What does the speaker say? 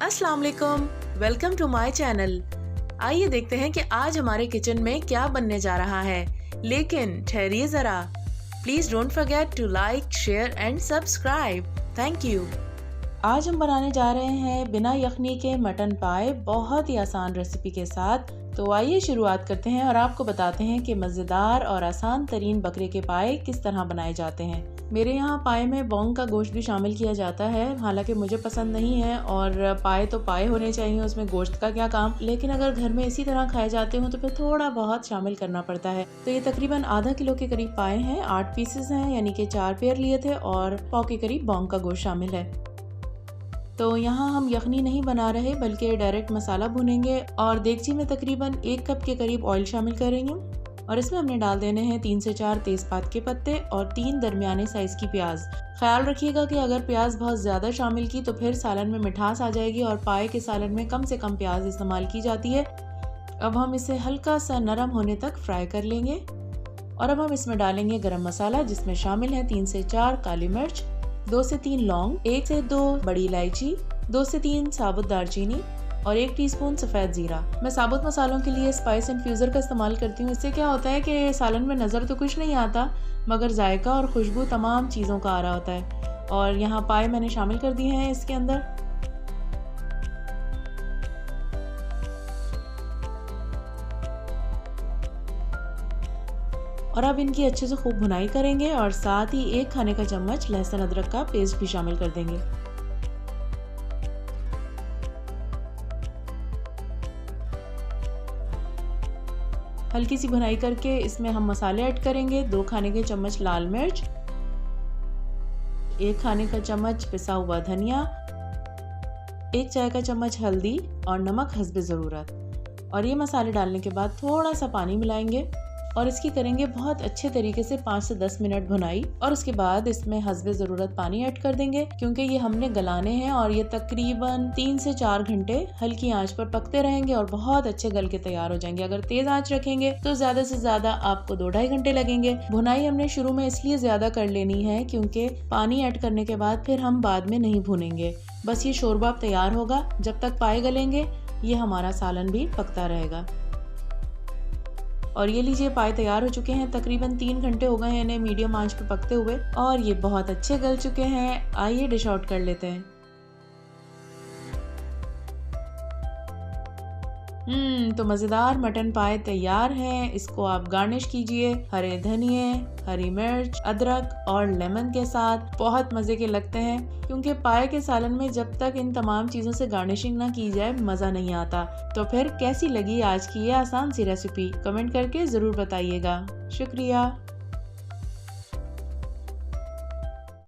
अस्सलाम वालेकुम, welcome to my channel. आइए देखते हैं कि आज हमारे किचन में क्या बनने जा रहा है, लेकिन ठहरिए ज़रा। Please don't forget to like, share and subscribe. Thank you. आज हम बनाने जा रहे हैं बिना यखनी के मटन पाए, बहुत ही आसान रेसिपी के साथ। तो आइए शुरुआत करते हैं और आपको बताते हैं कि मज़ेदार और आसान तरीन बकरे के पाए किस तरह बनाए जाते हैं। मेरे यहाँ पाए में बॉन्ग का गोश्त भी शामिल किया जाता है, हालांकि मुझे पसंद नहीं है और पाए तो पाए होने चाहिए, उसमें गोश्त का क्या काम। लेकिन अगर घर में इसी तरह खाए जाते हो तो फिर थोड़ा बहुत शामिल करना पड़ता है। तो ये तकरीबन आधा किलो के करीब पाए हैं, 8 पीसेस हैं, यानी कि 4 पेयर लिए थे और पाव के करीब बॉन्ग का गोश्त शामिल है। तो यहाँ हम यखनी नहीं बना रहे बल्कि डायरेक्ट मसाला भूनेंगे और देगची में तकरीबन 1 कप के करीब ऑयल शामिल करेंगे और इसमें हमने डाल देने हैं 3 से 4 तेज़पात के पत्ते और 3 दरमियाने साइज़ की प्याज। ख्याल रखिएगा कि अगर प्याज बहुत ज़्यादा शामिल की तो फिर सालन में मिठास आ जाएगी और पाए के सालन में कम से कम प्याज इस्तेमाल की जाती है। अब हम इसे हल्का सा नरम होने तक फ्राई कर लेंगे और अब हम इसमें डालेंगे गरम मसाला, जिसमें शामिल है 3 से 4 काली मिर्च, 2 से 3 लौंग, 1 से 2 बड़ी इलायची, 2 से 3 साबुत दालचीनी और 1 टीस्पून सफ़ेद ज़ीरा। मैं साबुत मसालों के लिए स्पाइस इन्फ्यूज़र का इस्तेमाल करती हूँ। इससे क्या होता है कि सालन में नज़र तो कुछ नहीं आता, मगर जायका और खुशबू तमाम चीज़ों का आ रहा होता है। और यहाँ पाए मैंने शामिल कर दिए हैं इसके अंदर। और अब इनकी अच्छे से खूब भुनाई करेंगे और साथ ही 1 खाने का चम्मच लहसुन अदरक का पेस्ट भी शामिल कर देंगे। हल्की सी भुनाई करके इसमें हम मसाले ऐड करेंगे। 2 खाने के चम्मच लाल मिर्च, 1 खाने का चम्मच पिसा हुआ धनिया, 1 चाय का चम्मच हल्दी और नमक हस्बे ज़रूरत। और ये मसाले डालने के बाद थोड़ा सा पानी मिलाएंगे और इसकी करेंगे बहुत अच्छे तरीके से 5 से 10 मिनट भुनाई। और उसके बाद इसमें हस्बे ज़रूरत पानी ऐड कर देंगे, क्योंकि ये हमने गलाने हैं और ये तकरीबन 3 से 4 घंटे हल्की आंच पर पकते रहेंगे और बहुत अच्छे गल के तैयार हो जाएंगे। अगर तेज आंच रखेंगे तो ज़्यादा से ज़्यादा आपको 2-2.5 घंटे लगेंगे। भुनाई हमने शुरू में इसलिए ज़्यादा कर लेनी है क्योंकि पानी ऐड करने के बाद फिर हम बाद में नहीं भूनेंगे। बस ये शोरबा तैयार होगा, जब तक पाए गलेंगे ये हमारा सालन भी पकता रहेगा। और ये लीजिए पाए तैयार हो चुके हैं। तकरीबन 3 घंटे हो गए हैं इन्हें मीडियम आंच पर पकते हुए और ये बहुत अच्छे गल चुके हैं। आइए डिश आउट कर लेते हैं। तो मज़ेदार मटन पाए तैयार हैं। इसको आप गार्निश कीजिए हरे धनिए, हरी मिर्च, अदरक और लेमन के साथ। बहुत मज़े के लगते हैं, क्योंकि पाए के सालन में जब तक इन तमाम चीज़ों से गार्निशिंग ना की जाए मज़ा नहीं आता। तो फिर कैसी लगी आज की ये आसान सी रेसिपी, कमेंट करके ज़रूर बताइएगा। शुक्रिया।